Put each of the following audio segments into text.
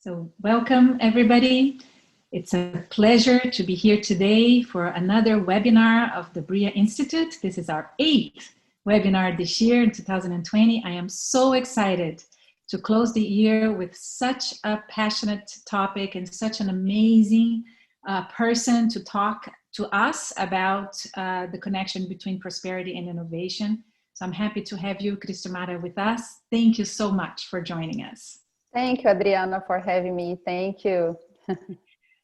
So welcome everybody. It's a pleasure to be here today for another webinar of the BRIA Institute. This is our 8th webinar this year in 2020. I am so excited to close the year with such a passionate topic and such an amazing person to talk to us about the connection between prosperity and innovation. So I'm happy to have you, Cristomara, with us. Thank you so much for joining us. Thank you, Adriana, for having me. Thank you.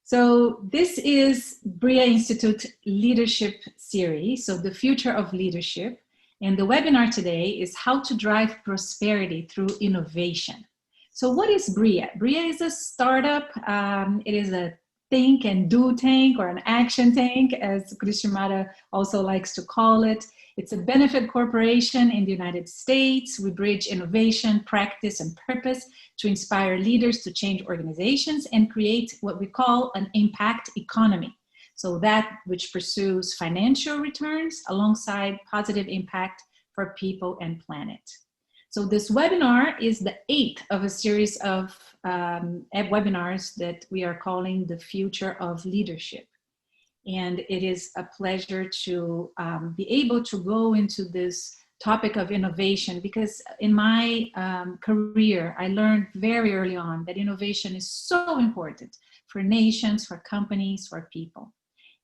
So this is BRIA Institute Leadership Series, so the future of leadership. And the webinar today is how to drive prosperity through innovation. So what is BRIA? BRIA is a startup. It is a think and do tank, or an action tank, as Cristomara also likes to call it. It's a benefit corporation in the United States. We bridge innovation, practice, and purpose to inspire leaders to change organizations and create what we call an impact economy. So that which pursues financial returns alongside positive impact for people and planet. So this webinar is the 8th of a series of webinars that we are calling the future of leadership. And it is a pleasure to be able to go into this topic of innovation, because in my career, I learned very early on that innovation is so important for nations, for companies, for people.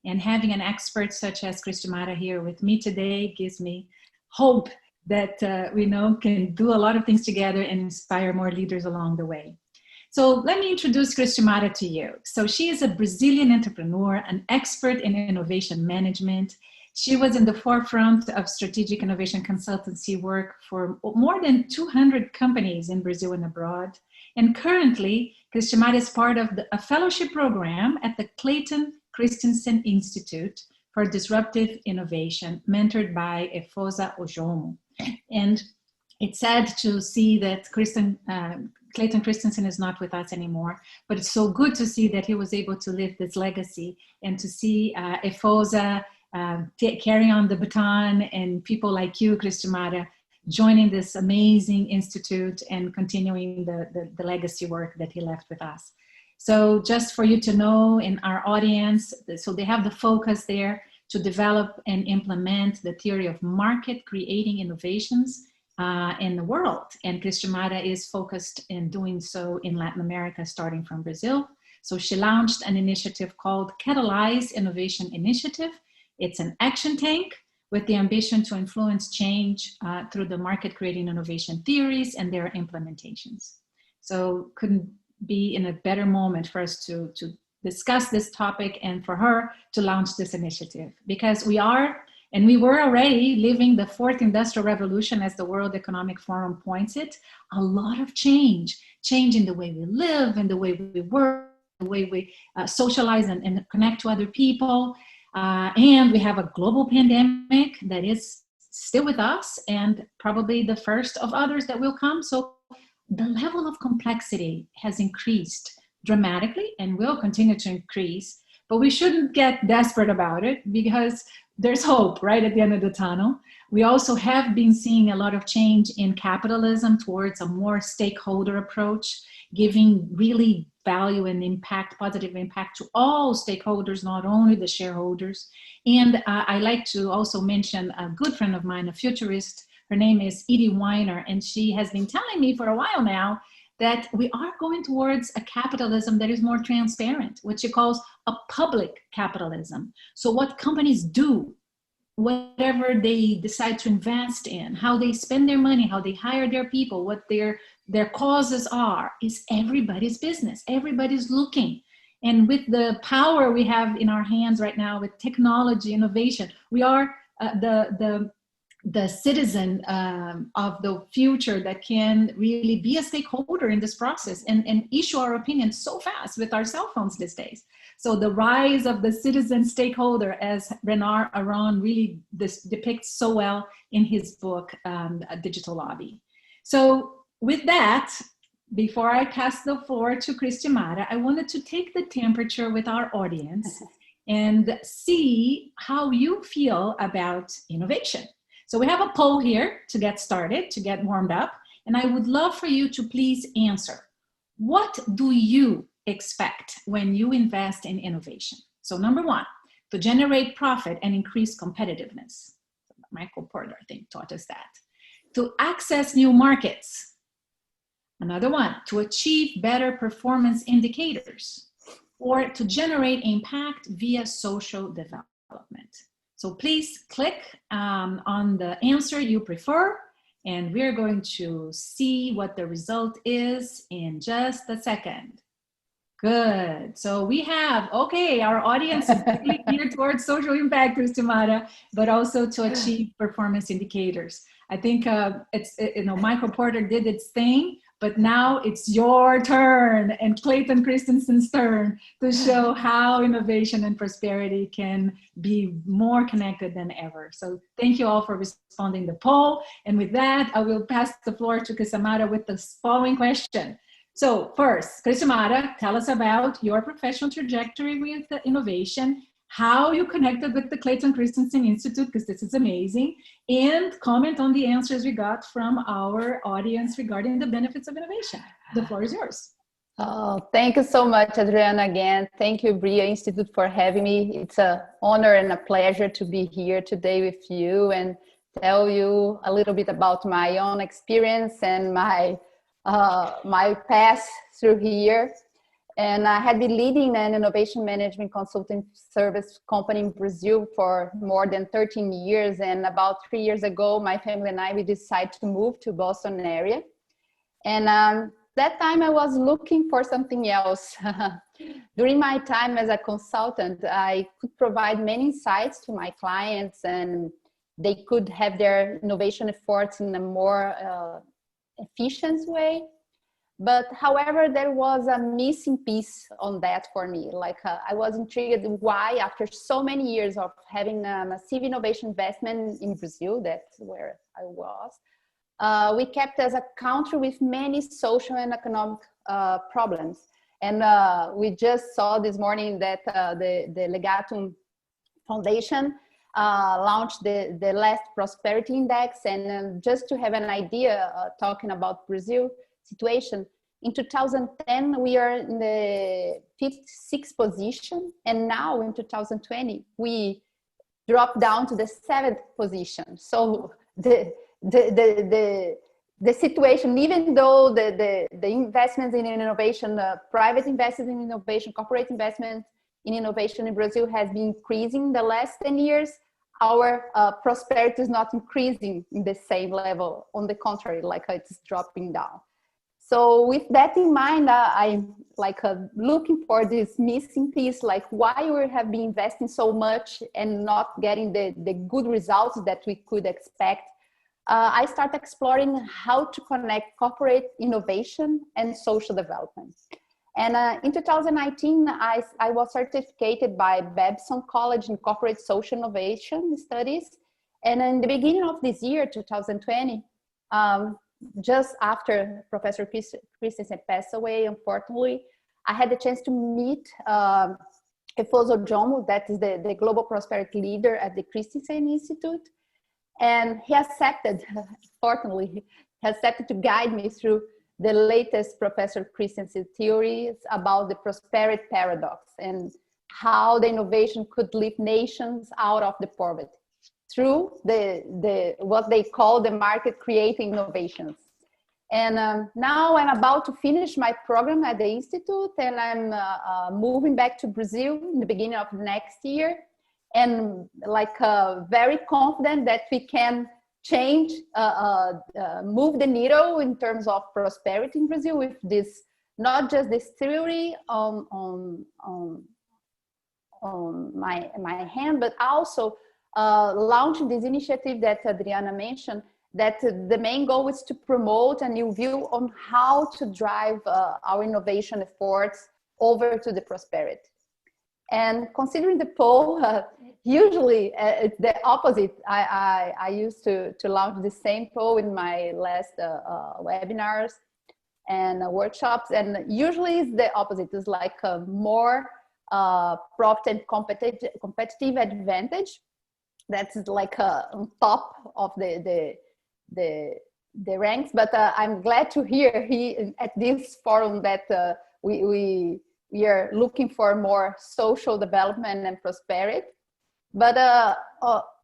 And having an expert such as Cristomara here with me today gives me hope that we can do a lot of things together and inspire more leaders along the way. So let me introduce Cristomara to you. So she is a Brazilian entrepreneur, an expert in innovation management. She was in the forefront of strategic innovation consultancy work for more than 200 companies in Brazil and abroad. And currently, Cristomara is part of a fellowship program at the Clayton Christensen Institute for Disruptive Innovation, mentored by Efosa Ojomo. And it's sad to see that Clayton Christensen is not with us anymore, but it's so good to see that he was able to live this legacy, and to see Efosa carry on the baton, and people like you, Cristomara, joining this amazing institute and continuing the legacy work that he left with us. So just for you to know, in our audience, so they have the focus there to develop and implement the theory of market creating innovations in the world. And Cristomara is focused in doing so in Latin America, starting from Brazil. So she launched an initiative called Catalyze Innovation Initiative. It's an action tank with the ambition to influence change through the market creating innovation theories and their implementations. So couldn't be in a better moment for us to discuss this topic and for her to launch this initiative, because we were already living the 4th industrial revolution, as the World Economic Forum points it. A lot of change in the way we live and the way we work, the way we socialize and connect to other people. And we have a global pandemic that is still with us, and probably the first of others that will come. So the level of complexity has increased dramatically and will continue to increase, but we shouldn't get desperate about it, because there's hope right at the end of the tunnel. We also have been seeing a lot of change in capitalism towards a more stakeholder approach, giving really value and impact, positive impact to all stakeholders, not only the shareholders. And I like to also mention a good friend of mine, a futurist. Her name is Edie Weiner, and she has been telling me for a while now that we are going towards a capitalism that is more transparent, which she calls a public capitalism. So what companies do, whatever they decide to invest in, how they spend their money, how they hire their people, what their causes are, is everybody's business. Everybody's looking. And with the power we have in our hands right now with technology, innovation, we are the citizen of the future that can really be a stakeholder in this process and issue our opinions so fast with our cell phones these days. So the rise of the citizen stakeholder, as Bernard Aron really depicts so well in his book, A Digital Lobby. So with that, before I pass the floor to Cristomara, I wanted to take the temperature with our audience and see how you feel about innovation. So we have a poll here to get started, to get warmed up, and I would love for you to please answer. What do you expect when you invest in innovation? So number one, to generate profit and increase competitiveness. Michael Porter, I think, taught us that. To access new markets. Another one, to achieve better performance indicators, or to generate impact via social development. So please click on the answer you prefer, and we're going to see what the result is in just a second. Good. So we have, okay, our audience is really geared towards social impact, Cristimara, but also to achieve performance indicators. I think Michael Porter did its thing, but now it's your turn and Clayton Christensen's turn to show how innovation and prosperity can be more connected than ever. So thank you all for responding to the poll. And with that, I will pass the floor to Cristimara with the following question. So first, Cristimara, tell us about your professional trajectory with innovation, how you connected with the Clayton Christensen Institute, because this is amazing, and comment on the answers we got from our audience regarding the benefits of innovation. The floor is yours. Oh, thank you so much, Adriana, again. Thank you, BRIA Institute, for having me. It's an honor and a pleasure to be here today with you and tell you a little bit about my own experience and my path through here. And I had been leading an innovation management consulting service company in Brazil for more than 13 years. And about 3 years ago, my family and I, we decided to move to Boston area. And that time I was looking for something else. During my time as a consultant, I could provide many insights to my clients, and they could have their innovation efforts in a more efficient way. But however, there was a missing piece on that for me. Like I was intrigued why, after so many years of having a massive innovation investment in Brazil, that's where I was, we kept as a country with many social and economic problems. And we just saw this morning that the Legatum Foundation launched the last prosperity index. And just to have an idea, talking about Brazil situation, in 2010 we are in the 56th position, and now in 2020 we dropped down to the 7th position. So the situation, even though the investments in innovation, private investment in innovation, corporate investment in innovation in Brazil has been increasing the last 10 years, our prosperity is not increasing in the same level. On the contrary, like it's dropping down. So with that in mind, I'm like looking for this missing piece, like why we have been investing so much and not getting the good results that we could expect. I started exploring how to connect corporate innovation and social development. And in 2019, I was certificated by Babson College in Corporate Social Innovation Studies. And in the beginning of this year, 2020, just after Professor Christensen passed away, unfortunately, I had the chance to meet Efoso Jomo, that is the Global Prosperity Leader at the Christensen Institute. And he accepted, fortunately, he accepted to guide me through the latest Professor Christensen theories about the prosperity paradox and how the innovation could lift nations out of the poverty through what they call the market creating innovations. And now I'm about to finish my program at the Institute, and I'm moving back to Brazil in the beginning of next year, and like very confident that we can change, move the needle in terms of prosperity in Brazil with this, not just this theory on my hand, but also launching this initiative that Adriana mentioned, that the main goal is to promote a new view on how to drive our innovation efforts over to the prosperity. And considering the poll, usually it's the opposite. I used to launch the same poll in my last webinars and workshops, and usually it's the opposite. It's like a more profit and competitive advantage. That's like on top of the the ranks, but I'm glad to hear at this forum that we are looking for more social development and prosperity. But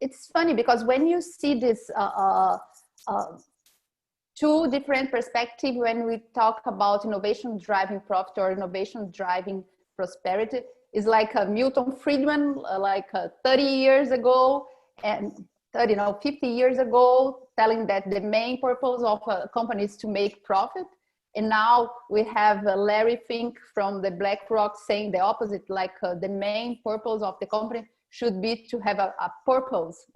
it's funny because when you see this two different perspectives when we talk about innovation driving profit or innovation driving prosperity, is like Milton Friedman, 30 years ago, and 50 years ago, telling that the main purpose of a company is to make profit. And now we have Larry Fink from the BlackRock saying the opposite, the main purpose of the company should be to have a purpose,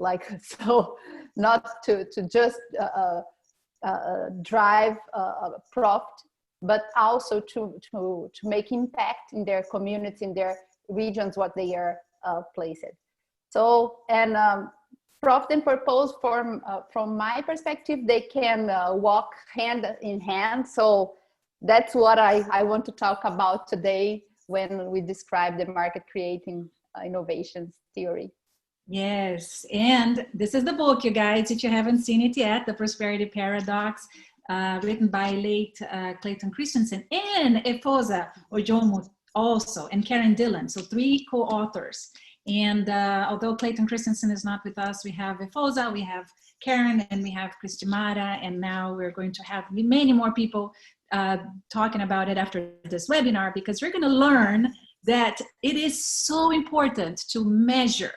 so not to just drive profit, but also to make impact in their community, in their regions, what they are placed. So, and profit and purpose from my perspective, they can walk hand in hand. So that's what I want to talk about today when we describe the market creating innovations theory. Yes, and this is the book, you guys, if you haven't seen it yet, The Prosperity Paradox, written by late Clayton Christensen and Efosa Ojomo also, and Karen Dillon, so 3 co-authors. And although Clayton Christensen is not with us, we have Efosa, we have Karen, and we have Cristimara, and now we're going to have many more people talking about it after this webinar, because we're going to learn that it is so important to measure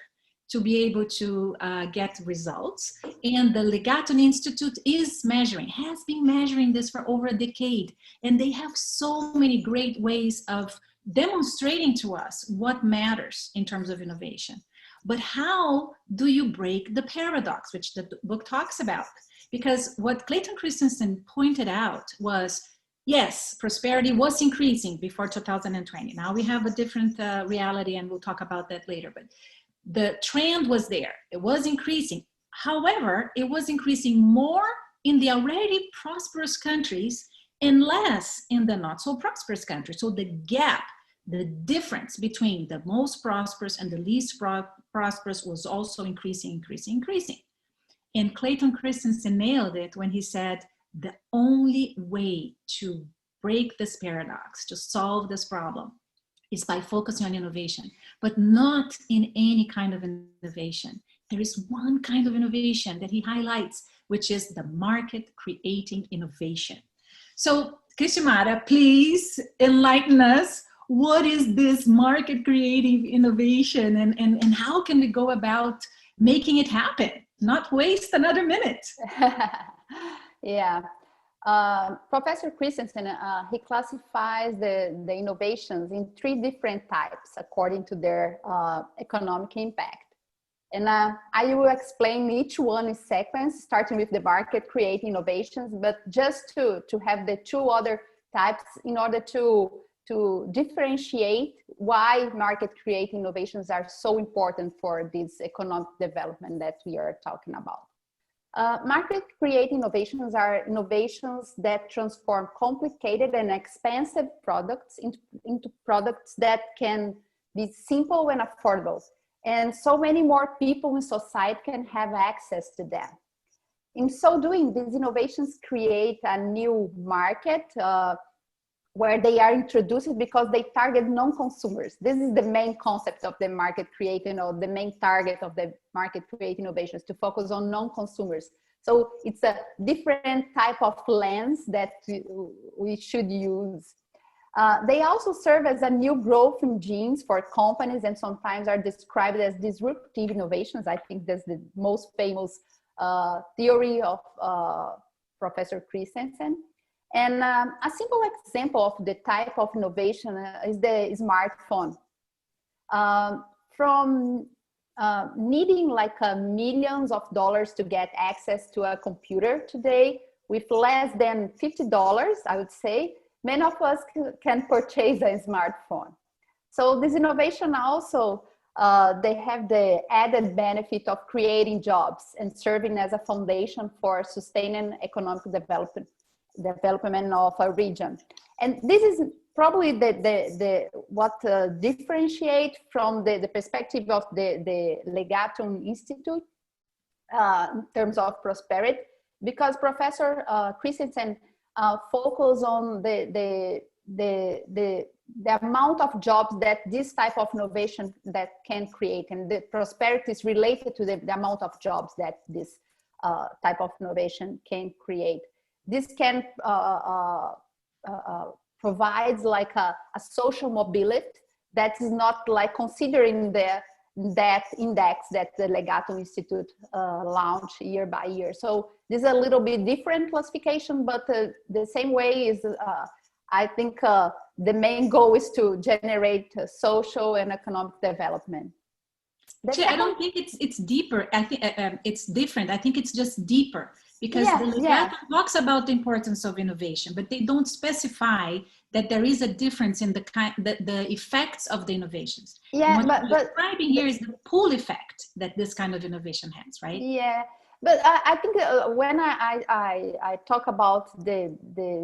to be able to get results. And the Legaton Institute is measuring, has been measuring this for over a decade. And they have so many great ways of demonstrating to us what matters in terms of innovation. But how do you break the paradox, which the book talks about? Because what Clayton Christensen pointed out was, yes, prosperity was increasing before 2020. Now we have a different reality, and we'll talk about that later. But the trend was there. It was increasing. However, it was increasing more in the already prosperous countries and less in the not so prosperous countries. So the gap, the difference between the most prosperous and the least prosperous was also increasing. And Clayton Christensen nailed it when he said, the only way to break this paradox, to solve this problem, is by focusing on innovation, but not in any kind of innovation. There is one kind of innovation that he highlights, which is the market creating innovation. So, Cristimara, please enlighten us. What is this market creating innovation, and how can we go about making it happen? Not waste another minute. Yeah. Professor Christensen, he classifies the innovations in 3 different types according to their economic impact. And I will explain each one in sequence, starting with the market creating innovations, but just to have the 2 other types in order to differentiate why market creating innovations are so important for this economic development that we are talking about. Market creating innovations are innovations that transform complicated and expensive products into products that can be simple and affordable. And so many more people in society can have access to them. In so doing, these innovations create a new market where they are introduced because they target non-consumers. This is the main concept of the market creating, or the main target of the market creating innovations, to focus on non-consumers. So it's a different type of lens that we should use. They also serve as a new growth engines for companies, and sometimes are described as disruptive innovations. I think that's the most famous theory of Professor Christensen. And a simple example of the type of innovation is the smartphone. From needing millions of dollars to get access to a computer today, with less than $50, I would say, many of us can purchase a smartphone. So this innovation also, they have the added benefit of creating jobs and serving as a foundation for sustaining economic development of a region. And this is probably what differentiate from the perspective of the Legaton Institute in terms of prosperity, because Professor Christensen focus on the amount of jobs that this type of innovation that can create, and the prosperity is related to the amount of jobs that this type of innovation can create. This can provides like a social mobility that is not like considering that index that the Legato Institute launched year by year. So this is a little bit different classification, but the same way is, I think the main goal is to generate social and economic development. I don't think it's deeper. I think it's different. I think it's just deeper, because the Legato talks about the importance of innovation, but they don't specify that there is a difference in the effects of the innovations. Yeah, what we're describing here is the pull effect that this kind of innovation has, right? Yeah, but I think when I talk about the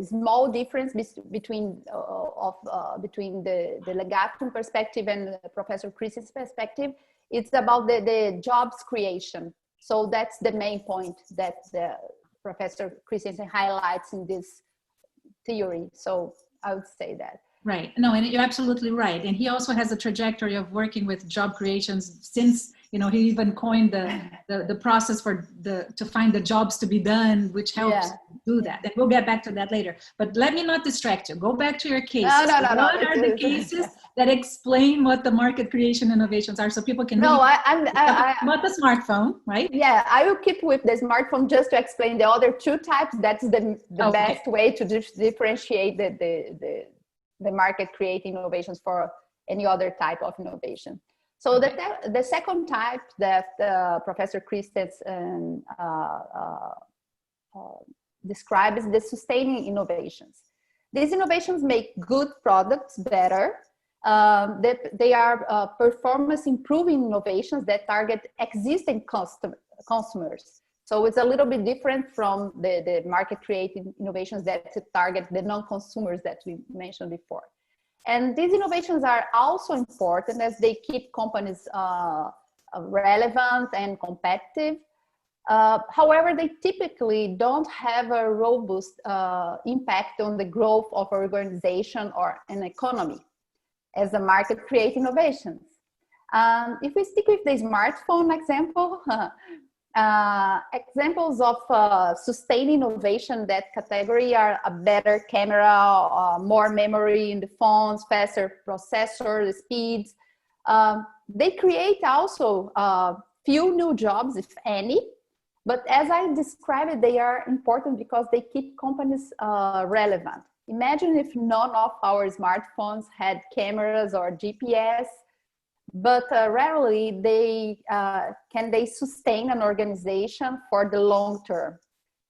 small difference between the Legato perspective and Professor Chris's perspective, it's about the jobs creation. So that's the main point that the Professor Christensen highlights in this theory. So I would say that. Right. No, and you're absolutely right. And he also has a trajectory of working with job creations since, you know, he even coined the process to find the jobs to be done, which helps do that. And we'll get back to that later. But let me not distract you. Go back to your cases. No. What are the cases that explain what the market creation innovations are, so people can really about the smartphone, right? Yeah, I will keep with the smartphone just to explain the other two types. That's the best way to differentiate the market creating innovations for any other type of innovation. So the second type that Professor Christensen describes is the sustaining innovations. These innovations make good products better. They are performance improving innovations that target existing consumers. So it's a little bit different from the market creating innovations that target the non-consumers that we mentioned before. And these innovations are also important as they keep companies relevant and competitive. However, they typically don't have a robust impact on the growth of an organization or an economy as a market create innovations. If we stick with the smartphone example, examples of sustained innovation that category are a better camera, more memory in the phones, faster processor speeds. They create also few new jobs, if any, but as I described it, they are important because they keep companies relevant. Imagine if none of our smartphones had cameras or GPS, but rarely can they sustain an organization for the long term.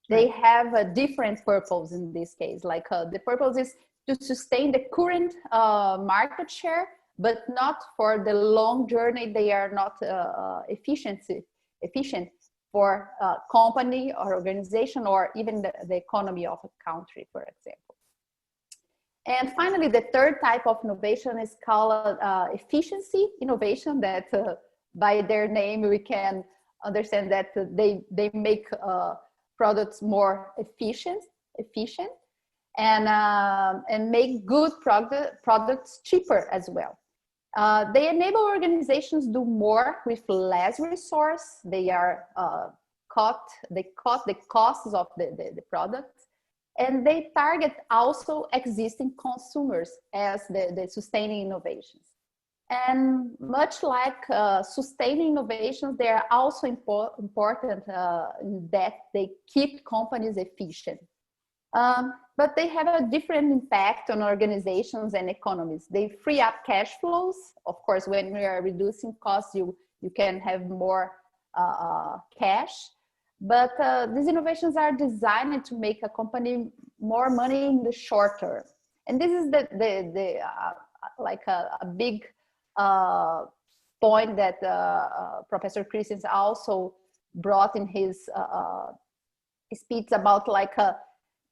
They have a different purpose in this case. Like the purpose is to sustain the current market share, but not for the long journey. They are not efficient for a company or organization, or even the economy of a country, for example. And finally, the third type of innovation is called efficiency innovation, that by their name, we can understand that they make products more efficient and make good products cheaper as well. They enable organizations do more with less resource. They are cut the costs of the products. And they target also existing consumers as the sustaining innovations. And much like sustaining innovations, they are also important in that they keep companies efficient. But they have a different impact on organizations and economies. They free up cash flows. Of course, when we are reducing costs, you can have more cash. But these innovations are designed to make a company more money in the short term. And this is like a big point that Professor Christensen also brought in his speech about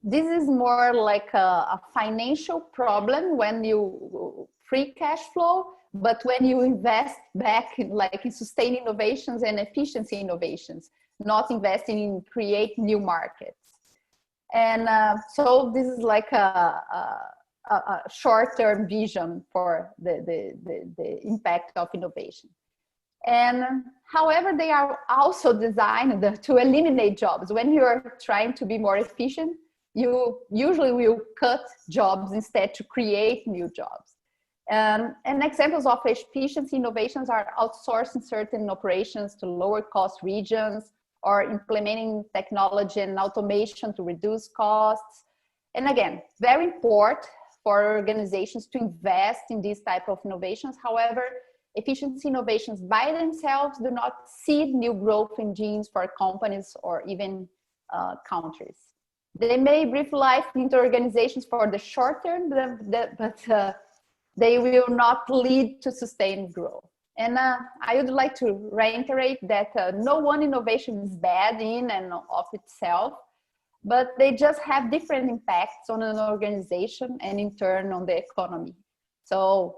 this is more like a financial problem when you free cash flow, but when you invest back in sustaining innovations and efficiency innovations, not investing in create new markets. And so this is like a short-term vision for the impact of innovation. And however, they are also designed to eliminate jobs. When you're trying to be more efficient, you usually will cut jobs instead to create new jobs. And examples of efficiency innovations are outsourcing certain operations to lower cost regions, or implementing technology and automation to reduce costs. And again, very important for organizations to invest in these type of innovations. However, efficiency innovations by themselves do not seed new growth engines for companies or even countries. They may breathe life into organizations for the short term, but they will not lead to sustained growth. And I would like to reiterate that no one innovation is bad in and of itself, but they just have different impacts on an organization and in turn on the economy. So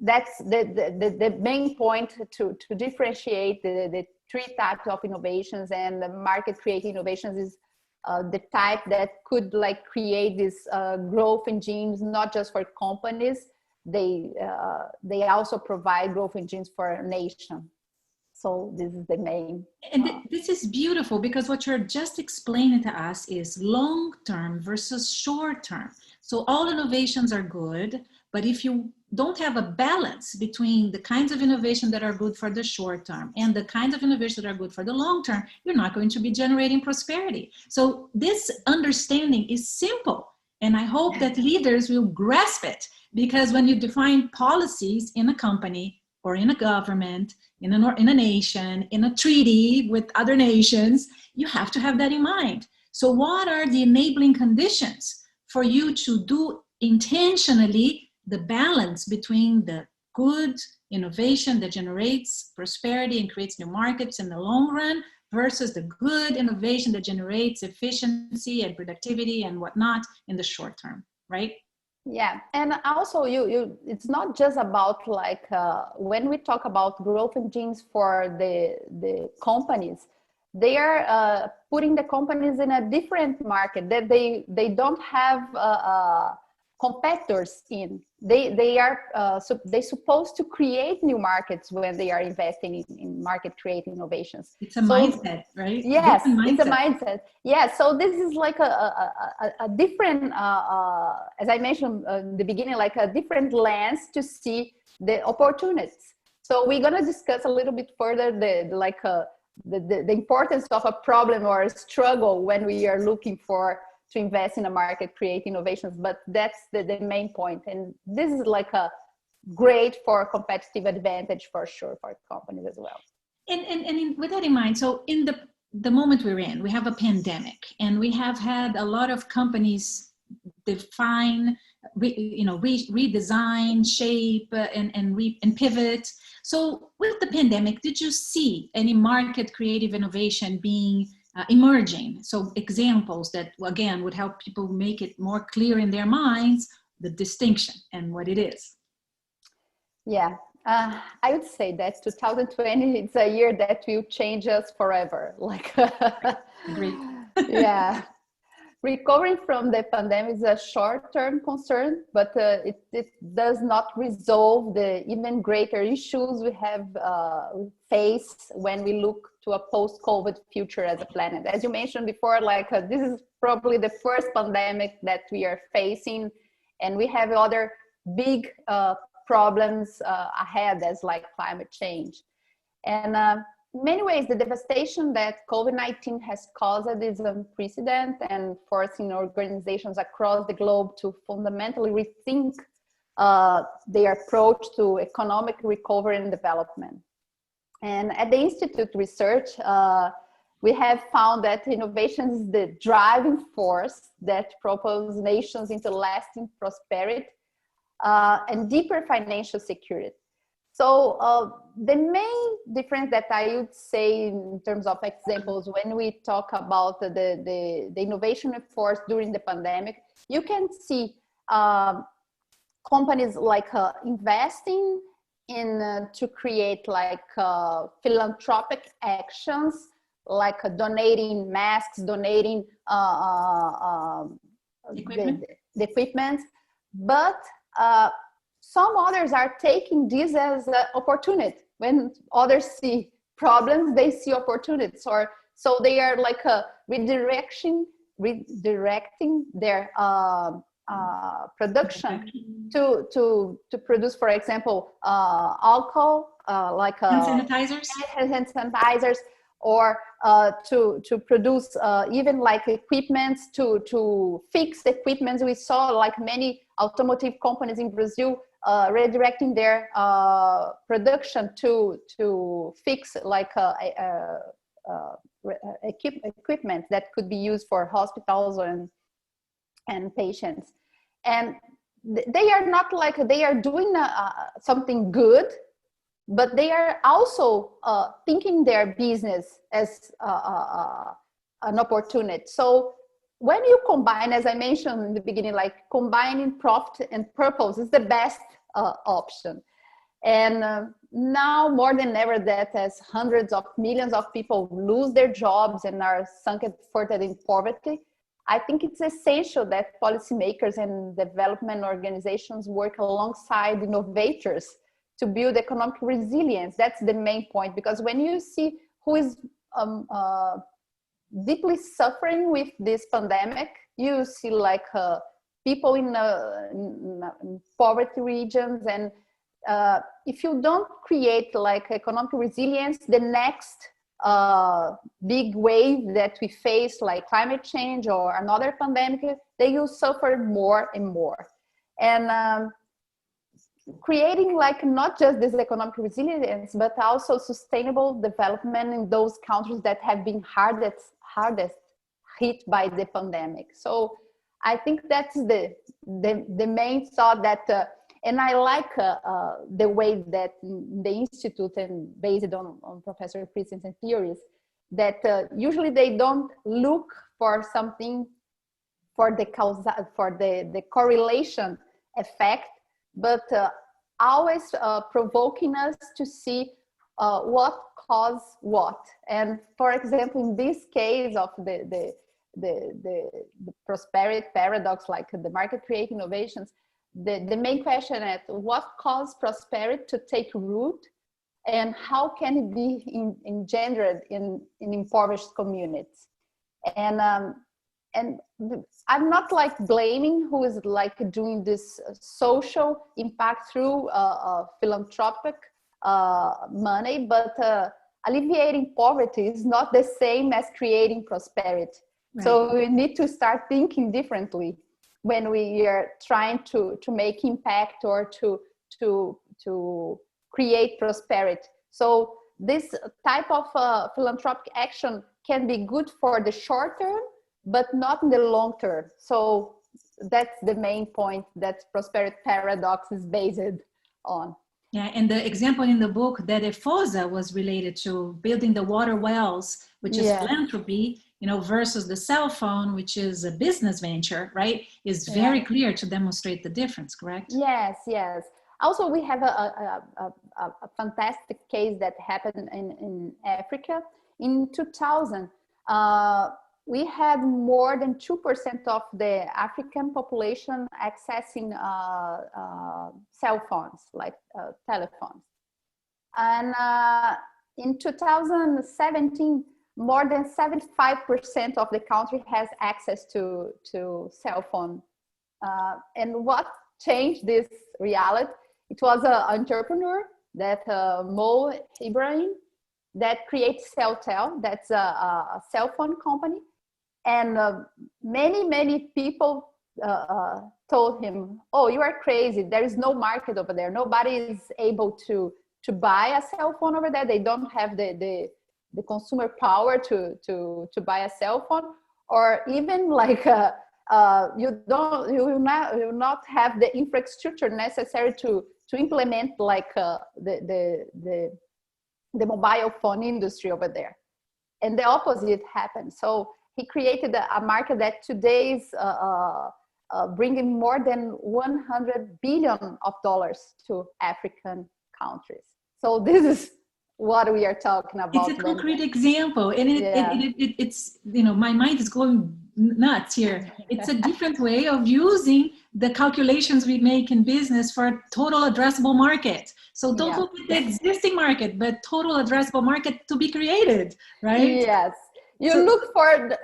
that's the main point to differentiate the three types of innovations. And the market creating innovations is the type that could like create these growth engines, not just for companies. They also provide growth engines for a nation. So this is the main. And this is beautiful, because what you're just explaining to us is long-term versus short-term. So all innovations are good, but if you don't have a balance between the kinds of innovation that are good for the short term and the kinds of innovation that are good for the long term, you're not going to be generating prosperity. So this understanding is simple, and I hope that leaders will grasp it, because when you define policies in a company or in a government, in a nation, in a treaty with other nations, you have to have that in mind. So what are the enabling conditions for you to do intentionally the balance between the good innovation that generates prosperity and creates new markets in the long run versus the good innovation that generates efficiency and productivity and whatnot in the short term, right? Yeah, and also it's not just about like when we talk about growth engines for the companies, they are putting the companies in a different market that they don't have competitors in. They're supposed to create new markets when they are investing in market creating innovations. It's a mindset, right? Yes, it's a mindset. Yeah, so this is like a different, as I mentioned in the beginning, like a different lens to see the opportunities. So we're gonna discuss a little bit further the importance of a problem or a struggle when we are looking to invest in a market, create innovations, but that's the main point. And this is like a great for competitive advantage for sure for companies as well. And with that in mind, so in the moment we're in, we have a pandemic, and we have had a lot of companies define, redesign, shape, and pivot. So with the pandemic, did you see any market creative innovation being emerging? So examples that, again, would help people make it more clear in their minds, the distinction and what it is. Yeah, I would say that 2020, it's a year that will change us forever. Like, Agreed. Yeah. Recovering from the pandemic is a short-term concern, but it does not resolve the even greater issues we have faced when we look to a post-COVID future as a planet. As you mentioned before, like this is probably the first pandemic that we are facing, and we have other big problems ahead, as like climate change. And in many ways, the devastation that COVID-19 has caused is unprecedented and forcing organizations across the globe to fundamentally rethink their approach to economic recovery and development. And at the Institute Research, we have found that innovation is the driving force that propels nations into lasting prosperity and deeper financial security. So the main difference that I would say in terms of examples, when we talk about the innovation force during the pandemic, you can see companies like investing in to create like philanthropic actions like donating masks, donating the equipment, but some others are taking this as an opportunity. When others see problems, they see opportunities, or so they are like redirecting their production to produce, for example, alcohol, like hand sanitizers, or to produce even like equipment to fix equipment. We saw like many automotive companies in Brazil redirecting their production to fix like equipment that could be used for hospitals and patients. And they are not like they are doing something good, but they are also thinking their business as an opportunity. So when you combine, as I mentioned in the beginning, like combining profit and purpose is the best option. And now more than ever, that as hundreds of millions of people lose their jobs and are sunk further in poverty, I think it's essential that policymakers and development organizations work alongside innovators to build economic resilience. That's the main point, because when you see who is deeply suffering with this pandemic, you see like people in poverty regions, and if you don't create like economic resilience, the next big wave that we face, like climate change or another pandemic, they will suffer more and more. And creating like not just this economic resilience, but also sustainable development in those countries that have been hardest hit by the pandemic. So I think that's the main thought that, and I like the way that the Institute, and based on Professor Christensen's theories, that usually they don't look for something for the correlation effect, but always provoking us to see what caused what. And for example, in this case of the prosperity paradox, like the market create innovations, the main question is what caused prosperity to take root, and how can it be engendered in impoverished communities? And I'm not like blaming who is like doing this social impact through philanthropic money, but alleviating poverty is not the same as creating prosperity. Right. So we need to start thinking differently when we are trying to make impact or to create prosperity. So this type of philanthropic action can be good for the short term, but not in the long term. So that's the main point that prosperity paradox is based on. Yeah, and the example in the book that EFOSA was related to building the water wells, which is philanthropy, versus the cell phone, which is a business venture, right? Is very clear to demonstrate the difference, correct? Yes, yes. Also, we have a fantastic case that happened in Africa. In 2000, we had more than 2% of the African population accessing cell phones, like telephones. And in 2017, more than 75% of the country has access to cell phone. And what changed this reality? It was an entrepreneur, that Mo Ibrahim, that creates Celtel. That's a cell phone company. And many people told him, "Oh, you are crazy. There is no market over there. Nobody is able to buy a cell phone over there. They don't have the consumer power to buy a cell phone, or even like you will not have the infrastructure necessary to implement like the mobile phone industry over there." And the opposite happened. So he created a market that today is bringing more than $100 billion to African countries. So this is what we are talking about. It's a concrete example, and it's, you know, my mind is going nuts here. It's a different way of using the calculations we make in business for a total addressable market. So don't look at the existing market, but total addressable market to be created, right? Yes. You look for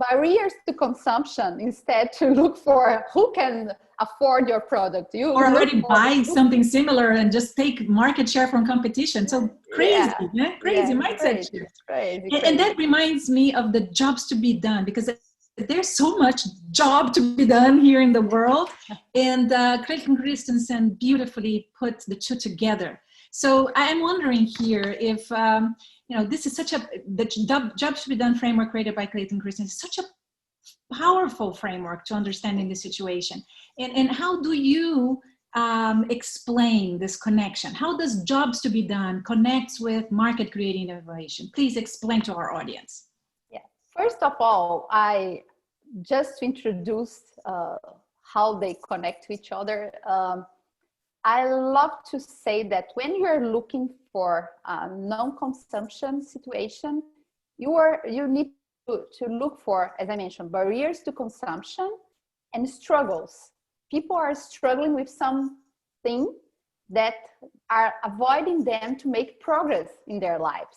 barriers to consumption instead to look for who can afford your product. You or already buy something similar and just take market share from competition. So crazy, crazy mindset shift. Crazy. And that reminds me of the jobs to be done, because there's so much job to be done here in the world. And Clayton Christensen beautifully put the two together. So I'm wondering here if, you know, this is such the jobs to be done framework created by Clayton Christensen is such a powerful framework to understanding the situation. And how do you explain this connection? How does jobs to be done connects with market creating innovation? Please explain to our audience. Yeah. First of all, I just introduced how they connect to each other. I love to say that when you're looking for a non-consumption situation, you need to look for, as I mentioned, barriers to consumption and struggles. People are struggling with something that are avoiding them to make progress in their lives.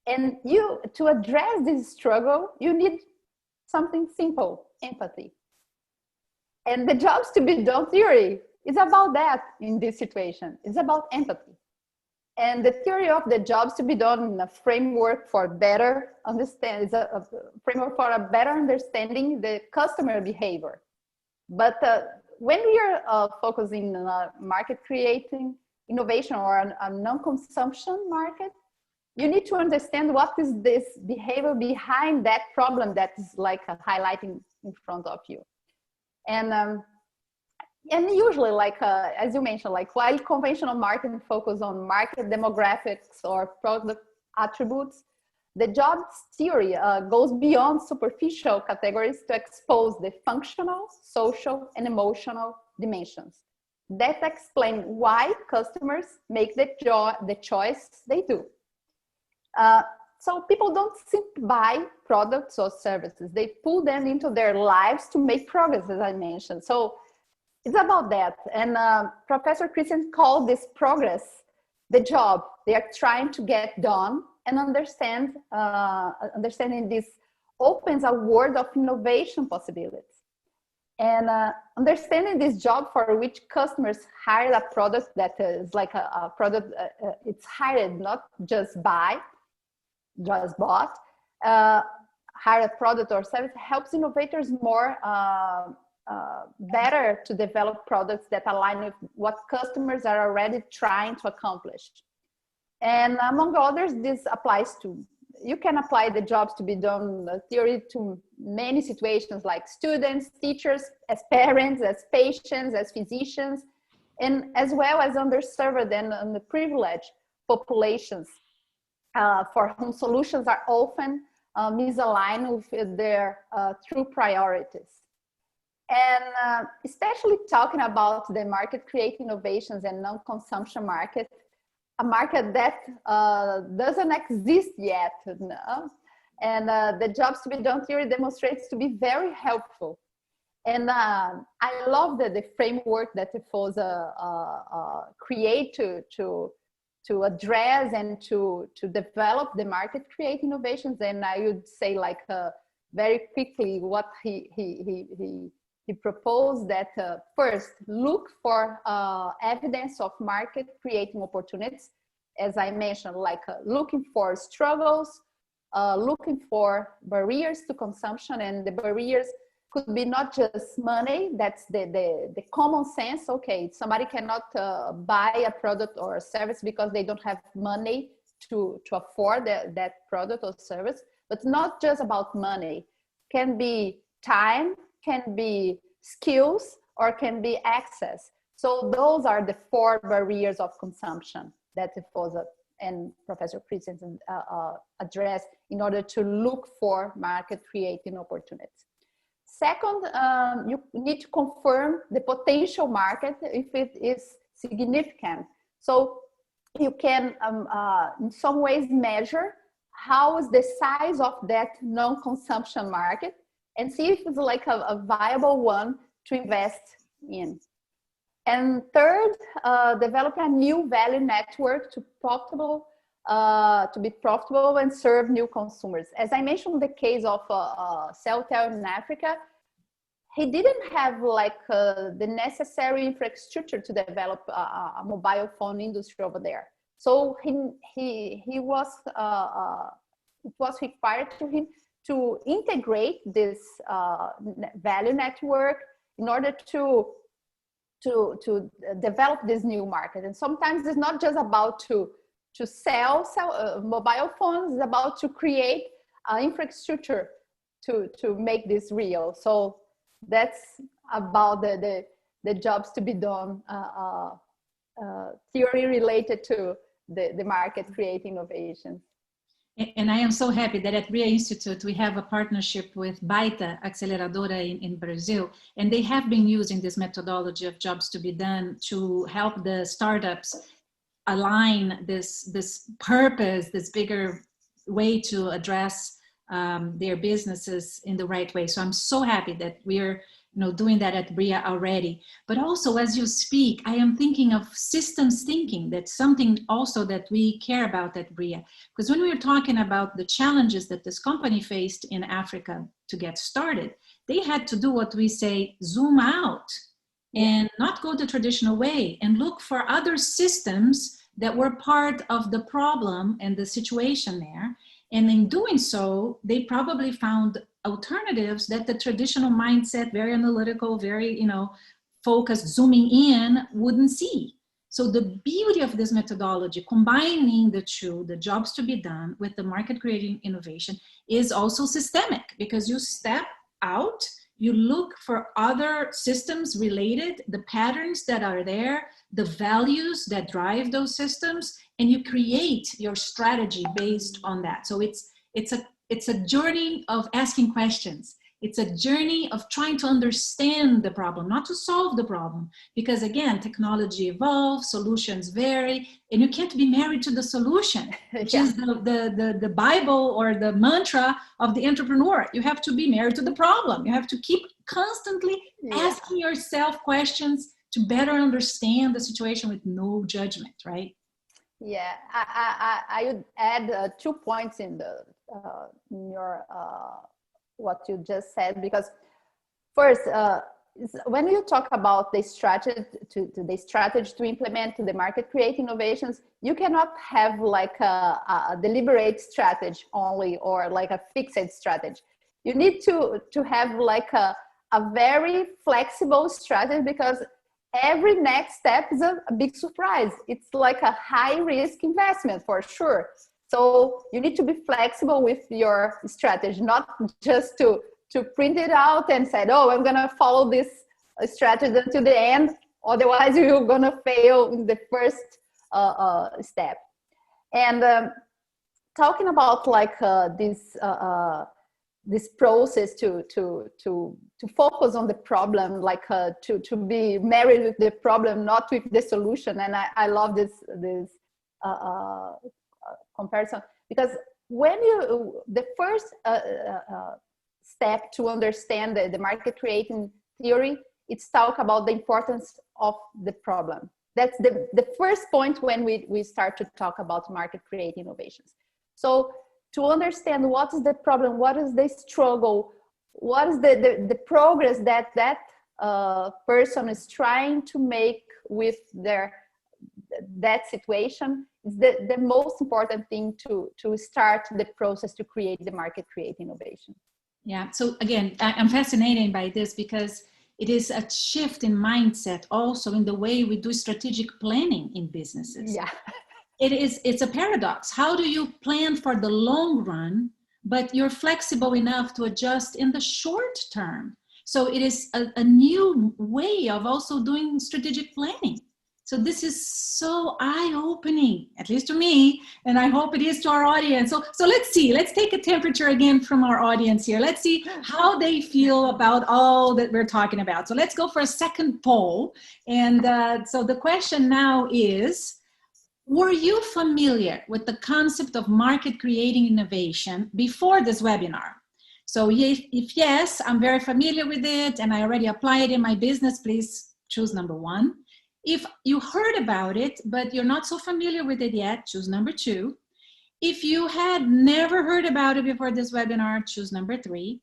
And to address this struggle, you need something simple: empathy. And the jobs to be done theory is about that in this situation. It's about empathy. And the theory of the jobs to be done in a framework for better understand is a framework for a better understanding the customer behavior. But when we are focusing on market creating innovation or a non-consumption market, you need to understand what is this behavior behind that problem that is like highlighting in front of you. And usually, like as you mentioned, like while conventional marketing focus on market demographics or product attributes, the jobs theory goes beyond superficial categories to expose the functional, social, and emotional dimensions that explain why customers make the choice they do. So people don't simply buy products or services; they pull them into their lives to make progress, as I mentioned. So it's about that. And Professor Christensen called this progress the job they are trying to get done, and understanding this opens a world of innovation possibilities. And understanding this job for which customers hire a product that is like a product, it's hired, not just bought, hire a product or service helps innovators more better to develop products that align with what customers are already trying to accomplish. And among others, this applies to, you can apply the jobs to be done theory to many situations like students, teachers, as parents, as patients, as physicians, and as well as underserved and underprivileged populations for whom solutions are often misaligned with their true priorities. And especially talking about the market creating innovations and non-consumption market, a market that doesn't exist yet. No? And the jobs to be done theory demonstrates to be very helpful. And I love the framework that TIFOSA create to address and to develop the market create innovations. And I would say like very quickly what he proposed that first, look for evidence of market creating opportunities, as I mentioned, like looking for struggles, looking for barriers to consumption, and the barriers could be not just money, that's the common sense. Okay, somebody cannot buy a product or a service because they don't have money to afford that product or service, but not just about money. Can be time, can be skills, or can be access. So those are the 4 barriers of consumption that TIFOSA and Professor Christensen address in order to look for market creating opportunities. Second, you need to confirm the potential market if it is significant. So you can in some ways measure how is the size of that non-consumption market and see if it's like a viable one to invest in. And third, develop a new value network to be profitable and serve new consumers. As I mentioned, the case of Celtel in Africa, he didn't have like the necessary infrastructure to develop a mobile phone industry over there. So it was required to him to integrate this value network in order to develop this new market. And sometimes it's not just about to sell mobile phones, it's about to create infrastructure to make this real. So that's about the jobs to be done theory related to the market create innovations. And I am so happy that at BRIA Institute, we have a partnership with Baita Aceleradora in Brazil, and they have been using this methodology of jobs to be done to help the startups align this purpose, this bigger way to address their businesses in the right way. So I'm so happy that we're doing that at BRIA already. But also, as you speak, I am thinking of systems thinking. That's something also that we care about at BRIA. Because when we were talking about the challenges that this company faced in Africa to get started, they had to do what we say, zoom out and not go the traditional way and look for other systems that were part of the problem and the situation there. And in doing so, they probably found alternatives that the traditional mindset, very analytical, very, focused, zooming in, wouldn't see. So the beauty of this methodology, combining the two, the jobs to be done with the market creating innovation, is also systemic, because you step out, you look for other systems related, the patterns that are there, the values that drive those systems, and you create your strategy based on that. So it's a journey of asking questions. It's a journey of trying to understand the problem, not to solve the problem. Because again, technology evolves, solutions vary, and you can't be married to the solution, which is the Bible or the mantra of the entrepreneur. You have to be married to the problem. You have to keep constantly asking yourself questions to better understand the situation with no judgment, right? Yeah, I would add 2 points in your what you just said, because first, when you talk about the strategy to implement the market create innovations, you cannot have like a deliberate strategy only, or like a fixed strategy. You need to have like a very flexible strategy, because every next step is a big surprise. It's like a high risk investment for sure. So you need to be flexible with your strategy, not just to print it out and say, oh, I'm gonna follow this strategy until the end, otherwise you're gonna fail in the first step. And talking about like this process to focus on the problem, like to be married with the problem, not with the solution. And I love this comparison, because when the first step to understand the market creating theory, it's talk about the importance of the problem. That's the first point when we start to talk about market creating innovations. So to understand what is the problem, what is the struggle, what is the progress that person is trying to make with that situation, is the most important thing to start the process to create the market create innovation. Yeah, so again, I'm fascinated by this, because it is a shift in mindset also in the way we do strategic planning in businesses. Yeah. It's a paradox. How do you plan for the long run, but you're flexible enough to adjust in the short term? So it is a new way of also doing strategic planning. So this is so eye-opening, at least to me, and I hope it is to our audience. So let's take a temperature again from our audience here. Let's see how they feel about all that we're talking about. So let's go for a second poll. And so the question now is, were you familiar with the concept of market creating innovation before this webinar? So if yes, I'm very familiar with it and I already apply it in my business, please choose number 1. If you heard about it, but you're not so familiar with it yet, choose number 2. If you had never heard about it before this webinar, choose number 3.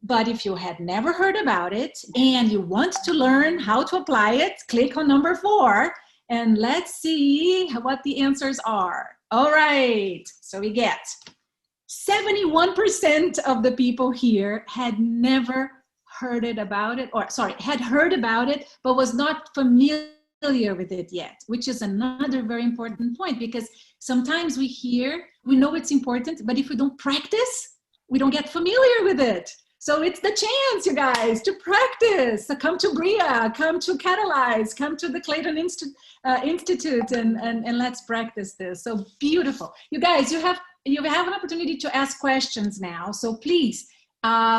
But if you had never heard about it and you want to learn how to apply it, click on number 4 and let's see what the answers are. All right, so we get 71% of the people here had never heard about it, had heard about it, but was not familiar with it yet, which is another very important point, because sometimes we hear, we know it's important, but if we don't practice, we don't get familiar with it. So it's the chance, you guys, to practice. So come to BRIA, come to Catalyze, come to the Clayton Institute, and let's practice this. So beautiful. You guys, you have an opportunity to ask questions now. So please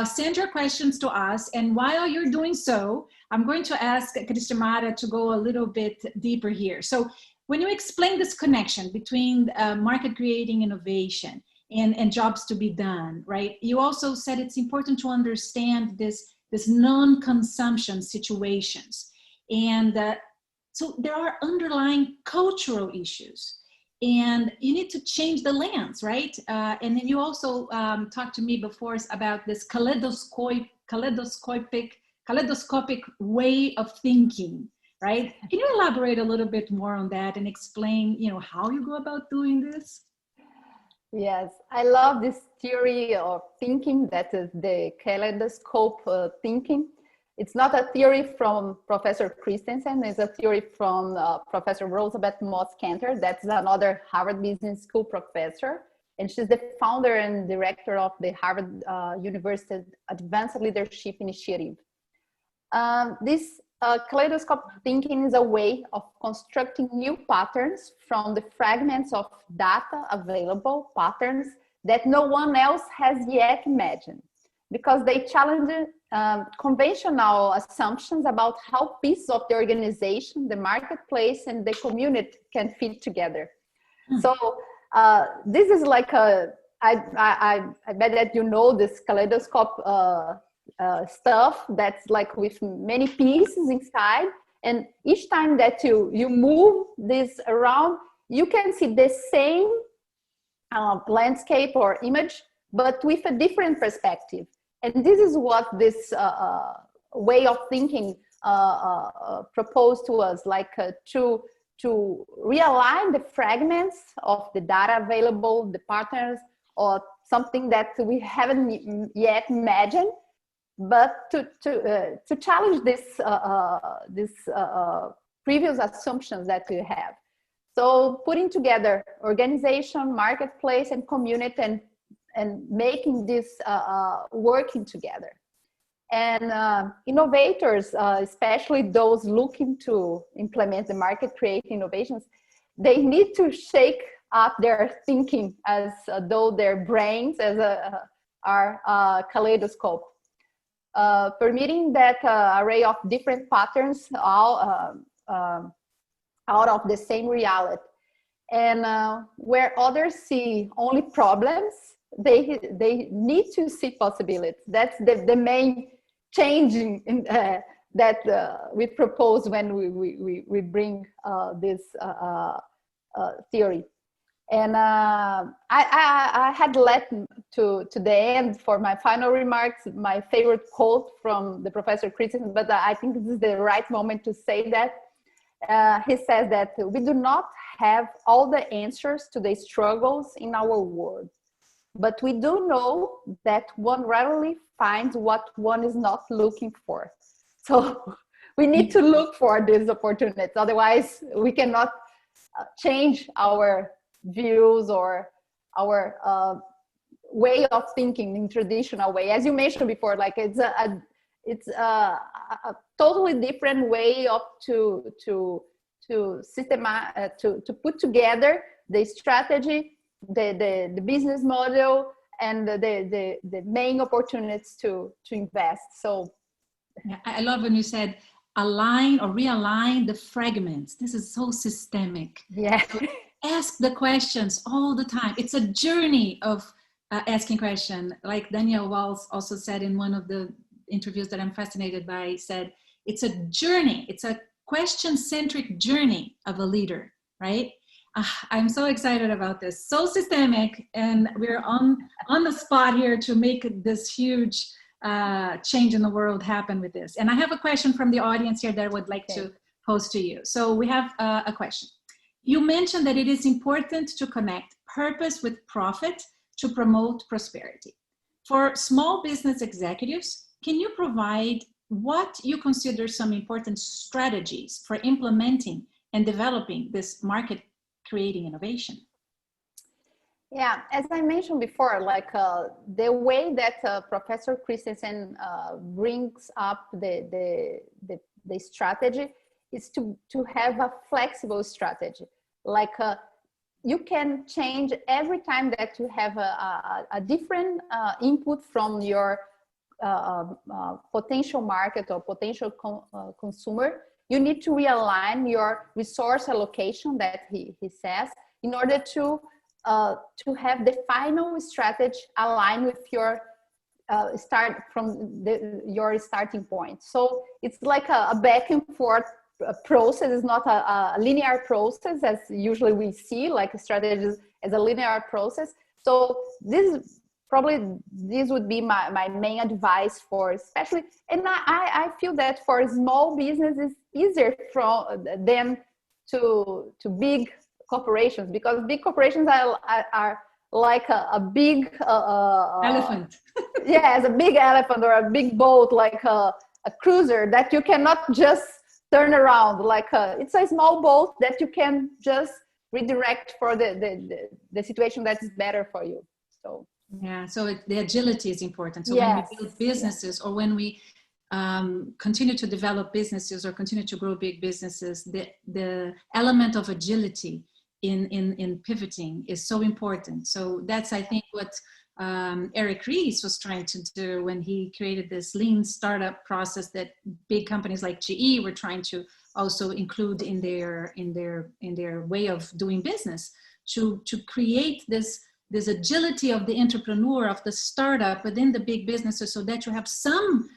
send your questions to us. And while you're doing so, I'm going to ask Cristimara to go a little bit deeper here. So when you explain this connection between market creating innovation and jobs to be done, right? You also said it's important to understand this non-consumption situations. And so there are underlying cultural issues. And you need to change the lens, right? And then you also talked to me before about this kaleidoscopic way of thinking, right? Can you elaborate a little bit more on that and explain, how you go about doing this? Yes, I love this theory of thinking, that is the kaleidoscope thinking. It's not a theory from Professor Christensen, it's a theory from Professor Rosabeth Moss-Kanter. That's another Harvard Business School professor. And she's the founder and director of the Harvard University Advanced Leadership Initiative. This kaleidoscope thinking is a way of constructing new patterns from the fragments of data available, patterns that no one else has yet imagined, because they challenge conventional assumptions about how pieces of the organization, the marketplace, and the community can fit together. So this is like I bet that you know this kaleidoscope stuff that's like with many pieces inside, and each time that you move this around, you can see the same landscape or image, but with a different perspective. And this is what this way of thinking proposed to us, like to realign the fragments of the data available, the partners, or something that we haven't yet imagined, but to challenge this previous assumptions that we have. So putting together organization, marketplace, and community, and making this working together. And innovators, especially those looking to implement the market creating innovations, they need to shake up their thinking as though their brains are a kaleidoscope, permitting that array of different patterns all out of the same reality. And where others see only problems, they need to see possibilities. That's the main changing that we propose when we bring this theory. And I had led to the end for my final remarks my favorite quote from the Professor Christensen, but I think this is the right moment to say that. He says that we do not have all the answers to the struggles in our world, but we do know that one rarely finds what one is not looking for. So we need to look for these opportunities. Otherwise, we cannot change our views or our way of thinking in traditional way. As you mentioned before, like it's a totally different way of to put together the strategy, the business model, and the main opportunities to invest. So yeah, I love when you said align or realign the fragments. This is so systemic. Yeah. ask the questions all the time. It's a journey of asking questions. Like Daniel Walls also said in one of the interviews that I'm fascinated by, said, it's a journey. It's a question-centric journey of a leader, right? I'm so excited about this. So systemic, and we're on the spot here to make this huge change in the world happen with this. And I have a question from the audience here that I would like to pose to you. So we have a question. You mentioned that it is important to connect purpose with profit to promote prosperity. For small business executives, can you provide what you consider some important strategies for implementing and developing this market creating innovation? Yeah, as I mentioned before, like the way that Professor Christensen brings up the strategy is to have a flexible strategy. Like you can change every time that you have a different input from your potential market or potential consumer. You need to realign your resource allocation that he says in order to have the final strategy aligned with your your starting point. So it's like a back and forth process. It's not a linear process as usually we see, like strategies as a linear process. So this would be my main advice for, especially, and I feel that for small businesses easier than to big corporations, because big corporations are like a big elephant. Yeah, as a big elephant or a big boat, like a cruiser that you cannot just turn around. Like it's a small boat that you can just redirect for the situation that is better for you. So yeah, so the agility is important. So yes. When we build businesses, or when we continue to develop businesses or continue to grow big businesses, the element of agility in pivoting is so important. So that's, I think, what Eric Ries was trying to do when he created this lean startup process that big companies like GE were trying to also include in their way of doing business, to create this agility of the entrepreneur, of the startup within the big businesses, so that you have some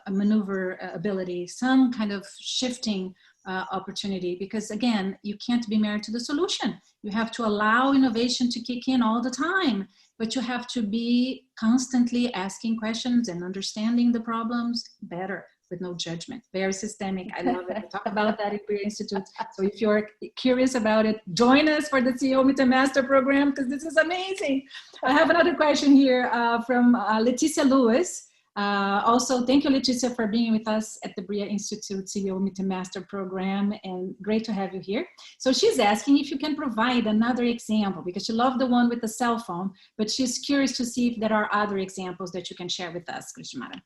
maneuver ability, some kind of shifting opportunity. Because again, you can't be married to the solution. You have to allow innovation to kick in all the time, but you have to be constantly asking questions and understanding the problems better with no judgment. Very systemic. I love it. We talk about that at Bria Institute. So if you're curious about it, join us for the CEO Meet a Master program, because this is amazing. I have another question here from Leticia Lewis. Also, thank you, Leticia, for being with us at the Bria Institute CEO Meet a Master program, and great to have you here. So she's asking if you can provide another example, because she loved the one with the cell phone, but she's curious to see if there are other examples that you can share with us, Cristiumara.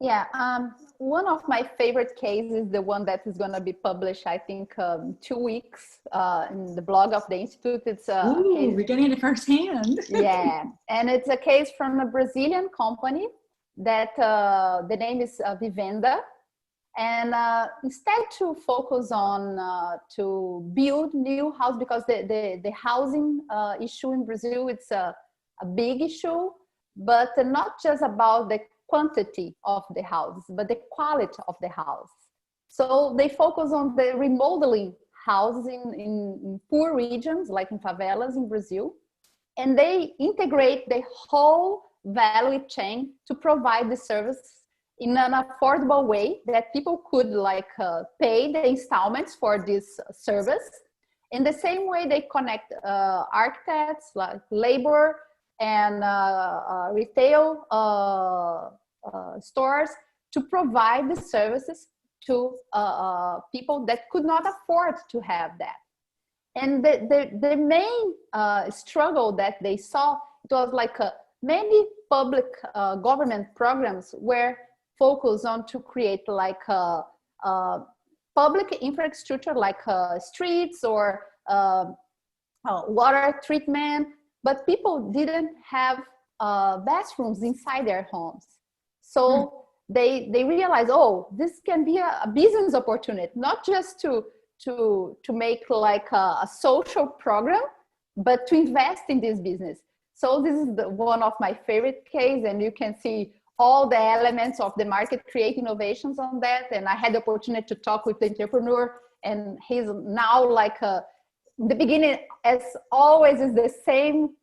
Yeah, one of my favorite cases is the one that is going to be published, I think, 2 weeks in the blog of the Institute. It's we're getting it firsthand. Yeah, and it's a case from a Brazilian company that the name is Vivenda. And instead to focus on to build new house, because the housing issue in Brazil, it's a big issue, but not just about the quantity of the houses, but the quality of the house. So they focus on the remodeling houses in poor regions, like in favelas in Brazil, and they integrate the whole value chain to provide the service in an affordable way that people could pay the installments for this service. In the same way, they connect architects, like labor, and retail stores to provide the services to people that could not afford to have that. And the main struggle that they saw, it was like many public government programs were focused on to create like public infrastructure, like streets or water treatment, but people didn't have bathrooms inside their homes. So they realized, oh, this can be a business opportunity, not just to to make like a social program, but to invest in this business. So this is one of my favorite cases, and you can see all the elements of the market create innovations on that. And I had the opportunity to talk with the entrepreneur, and he's now like in the beginning, as always, is the same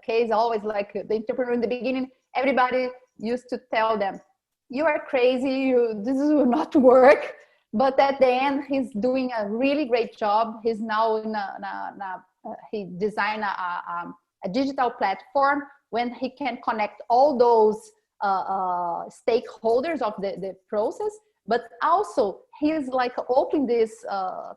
case, always like the entrepreneur in the beginning, everybody used to tell them, you are crazy, this will not work. But at the end, he's doing a really great job. He's now he designed a digital platform when he can connect all those stakeholders of the process, but also he's like opening this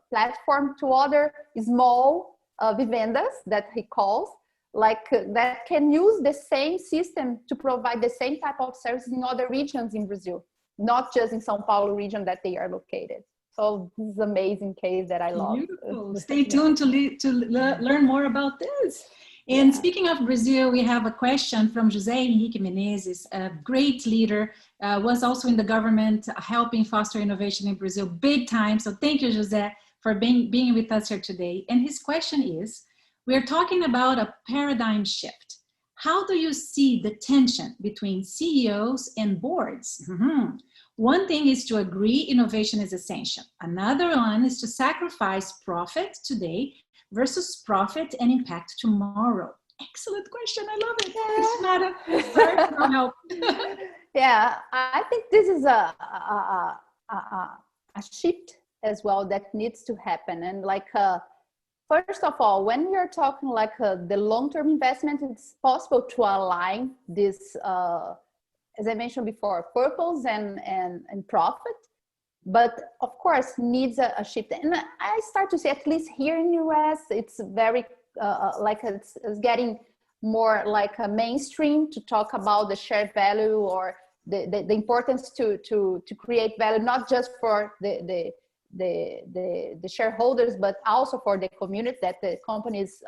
platform to other small vivendas that he calls, like that can use the same system to provide the same type of services in other regions in Brazil, not just in São Paulo region that they are located. So this is an amazing case that I love. Beautiful. Stay tuned to learn more about this. And speaking of Brazil, we have a question from José Henrique Menezes, a great leader, was also in the government helping foster innovation in Brazil big time. So thank you, José, for being with us here today. And his question is, we're talking about a paradigm shift. How do you see the tension between CEOs and boards? Mm-hmm. One thing is to agree innovation is essential. Another one is to sacrifice profit today versus profit and impact tomorrow. Excellent question. I love it. It's not a help. Yeah, I think this is a shift as well that needs to happen. And like, first of all, when we are talking like the long-term investment, it's possible to align this, as I mentioned before, purpose and profit. But of course needs a shift. And I start to see, at least here in the US, it's very like it's getting more like a mainstream to talk about the shared value or the importance to create value, not just for the shareholders, but also for the community that the companies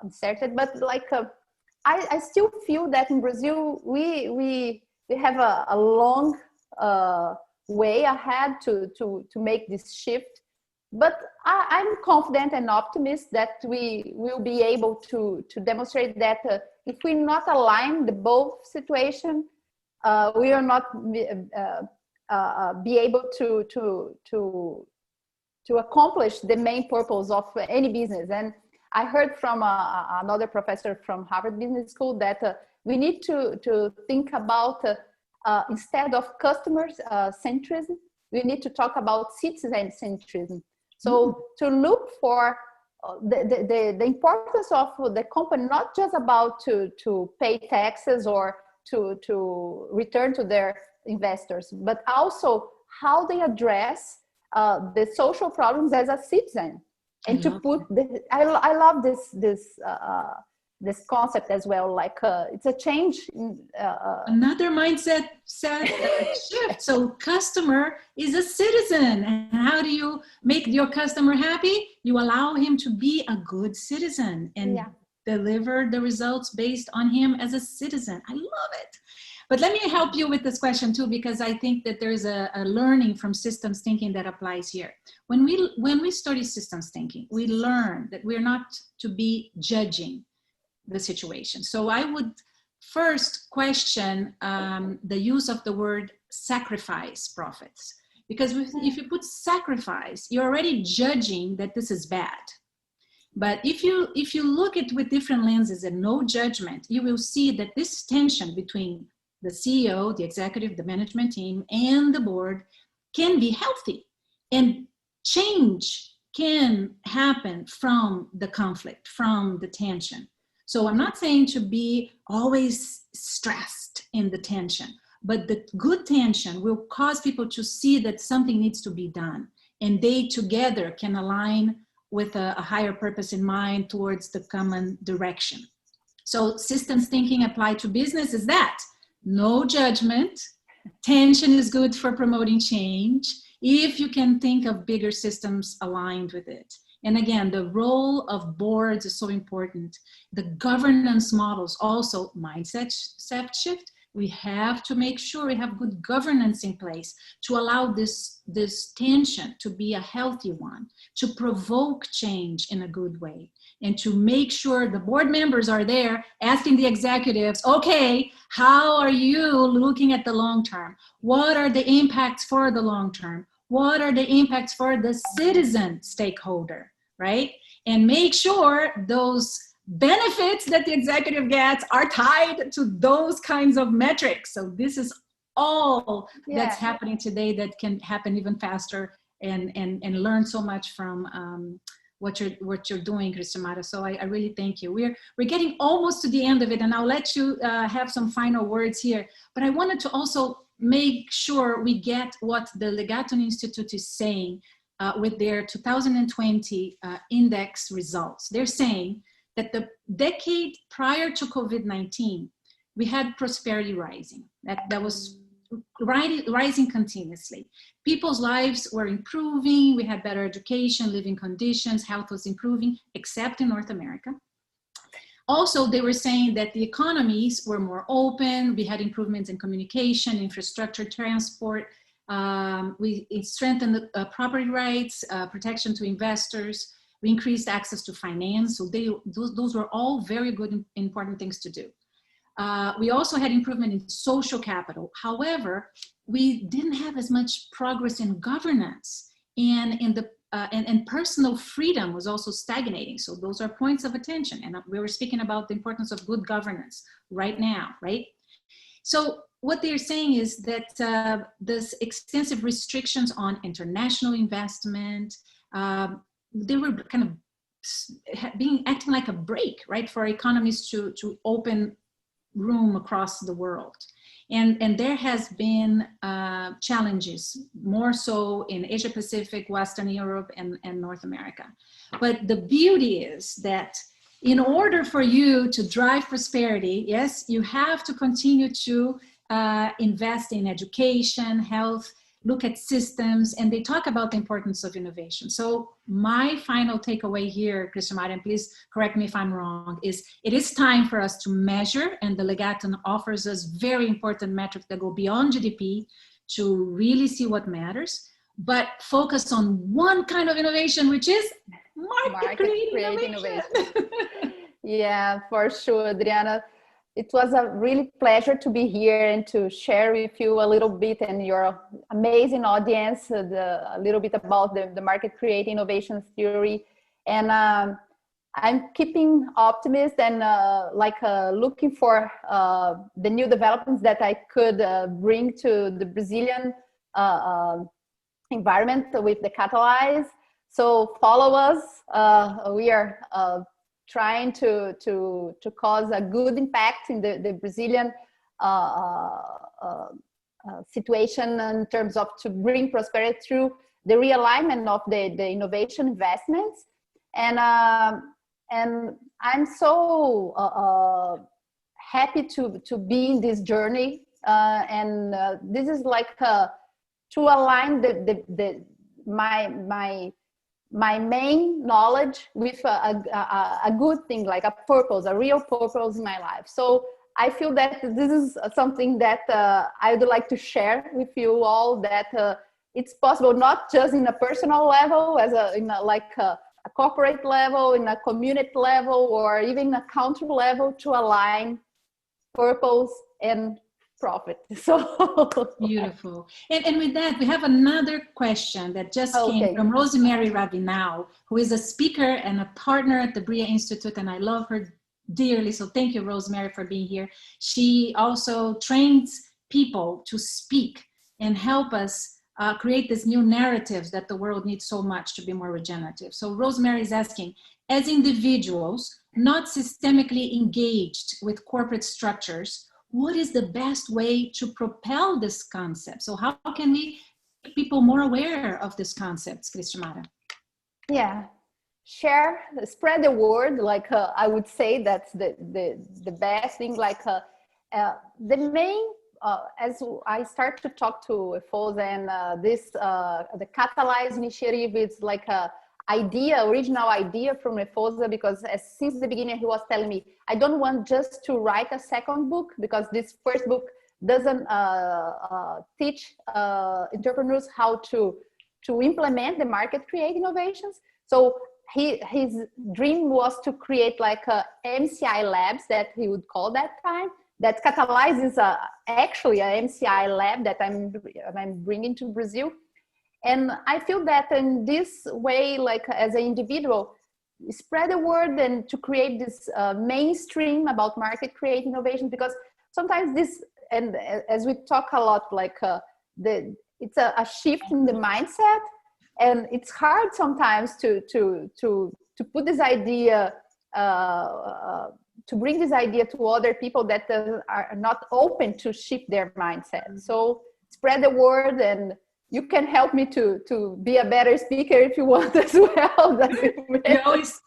inserted. But like I still feel that in Brazil we have a long way ahead to make this shift, but I'm confident and optimistic that we will be able to demonstrate that if we not align the both situation, we will not be able to accomplish the main purpose of any business. And I heard from another professor from Harvard Business School that we need to think about instead of customers centrism, we need to talk about citizen centrism. So to look for the importance of the company, not just about to pay taxes or to return to their investors, but also how they address the social problems as a citizen. And to put I love this concept as well, like it's a change in, another mindset shift. So customer is a citizen, and how do you make your customer happy? You allow him to be a good citizen and deliver the results based on him as a citizen. I love it. But let me help you with this question too, because I think that there's a learning from systems thinking that applies here. When we study systems thinking, we learn that we're not to be judging the situation. So I would first question the use of the word sacrifice profits, because if you put sacrifice, you're already judging that this is bad. But if you look at it with different lenses and no judgment, you will see that this tension between the CEO, the executive, the management team, and the board can be healthy, and change can happen from the conflict, from the tension. So I'm not saying to be always stressed in the tension, but the good tension will cause people to see that something needs to be done, and they together can align with a higher purpose in mind towards the common direction. So systems thinking applied to business is that no judgment, tension is good for promoting change, if you can think of bigger systems aligned with it. And again, the role of boards is so important. The governance models also, mindset shift, We have to make sure we have good governance in place to allow this tension to be a healthy one, to provoke change in a good way, and to make sure the board members are there asking the executives, okay, how are you looking at the long term? What are the impacts for the long term? What are the impacts for the citizen stakeholder, right? And make sure those benefits that the executive gets are tied to those kinds of metrics. So this is all that's happening today that can happen even faster, and learn so much from what you're doing, Cristiomara. So I really thank you. We're getting almost to the end of it, and I'll let you have some final words here. But I wanted to also make sure we get what the Legaton Institute is saying with their 2020 index results. They're saying that the decade prior to COVID-19, we had prosperity rising. That was rising continuously. People's lives were improving. We had better education, living conditions, health was improving, except in North America. Also, they were saying that the economies were more open. We had improvements in communication, infrastructure, transport. We strengthened the property rights, protection to investors. We increased access to finance. So those were all very good, important things to do. We also had improvement in social capital. However, we didn't have as much progress in governance, and personal freedom was also stagnating. So those are points of attention. And we were speaking about the importance of good governance right now, right? So what they're saying is that this extensive restrictions on international investment, they were kind of acting like a brake, right, for economies to open room across the world. And there has been challenges, more so in Asia Pacific, Western Europe, and North America. But the beauty is that in order for you to drive prosperity, yes, you have to continue to invest in education, health, look at systems, and they talk about the importance of innovation. So my final takeaway here, Cristiomara, and please correct me if I'm wrong, is it is time for us to measure, and the Legaton offers us very important metrics that go beyond GDP to really see what matters, but focus on one kind of innovation, which is market-created innovation. Yeah, for sure, Adriana. It was a really pleasure to be here and to share with you a little bit and your amazing audience, a little bit about the market creating innovation theory. And I'm keeping optimist and looking for the new developments that I could bring to the Brazilian environment with the Catalyze. So follow us. We are trying to cause a good impact in the Brazilian situation in terms of to bring prosperity through the realignment of the innovation investments. And I'm so happy to be in this journey. And this is like to align my main knowledge with a good thing, like a purpose, a real purpose in my life. So I feel that this is something that I would like to share with you all, that it's possible, not just in a personal level, in a corporate level, in a community level, or even a country level, to align purpose and profit. So beautiful. And with that, we have another question that just came from Rosemary Ravinal, who is a speaker and a partner at the BRIA Institute, and I love her dearly. So thank you, Rosemary, for being here. She also trains people to speak and help us create these new narratives that the world needs so much to be more regenerative. So Rosemary is asking, as individuals not systemically engaged with corporate structures, what is the best way to propel this concept? So how can we make people more aware of these concepts, Cristiomara? Yeah, spread the word. Like I would say that's the best thing. Like the main, as I start to talk to FOSA, and the Catalyze initiative is like a original idea from FOSA, because since the beginning he was telling me, I don't want just to write a second book, because this first book doesn't teach entrepreneurs how to implement the market create innovations. So his dream was to create like a MCI labs, that he would call that time, that catalyzes actually a MCI lab that I'm bringing to Brazil. And I feel that in this way, like as an individual, spread the word and to create this mainstream about market create innovation, because sometimes this, and as we talk a lot, like it's a shift in the mindset, and it's hard sometimes to put this idea, to bring this idea to other people that are not open to shift their mindset. So spread the word, and you can help me to be a better speaker if you want as well.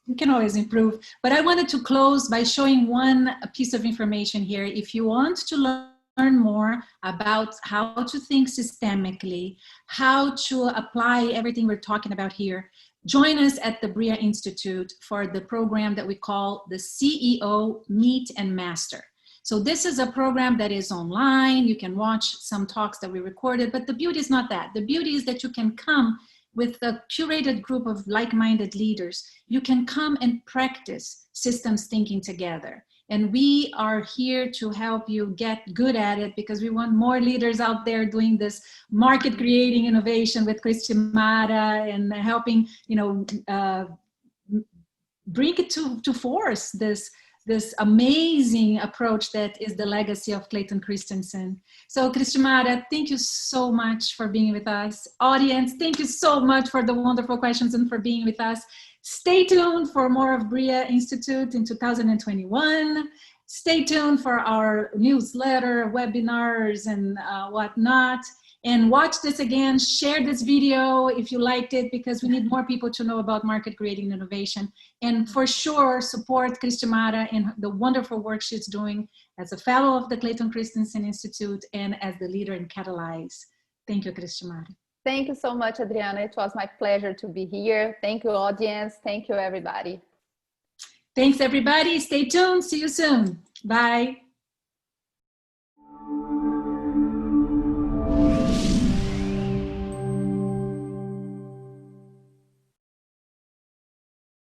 You can always improve. But I wanted to close by showing one piece of information here. If you want to learn more about how to think systemically, how to apply everything we're talking about here, join us at the BRIA Institute for the program that we call the CEO Meet and Master. So this is a program that is online. You can watch some talks that we recorded, but the beauty is not that. The beauty is that you can come with a curated group of like-minded leaders. You can come and practice systems thinking together. And we are here to help you get good at it, because we want more leaders out there doing this market creating innovation with Cristimara, and helping, bring it to force this amazing approach that is the legacy of Clayton Christensen. So Cristimara, thank you so much for being with us. Audience, thank you so much for the wonderful questions and for being with us. Stay tuned for more of BRIA Institute in 2021. Stay tuned for our newsletter, webinars, and whatnot. And watch this again, share this video if you liked it, because we need more people to know about market creating innovation. And for sure, support Cristimara in the wonderful work she's doing as a fellow of the Clayton Christensen Institute and as the leader in Catalyze. Thank you, Cristimara. Thank you so much, Adriana. It was my pleasure to be here. Thank you, audience. Thank you, everybody. Thanks, everybody. Stay tuned. See you soon. Bye.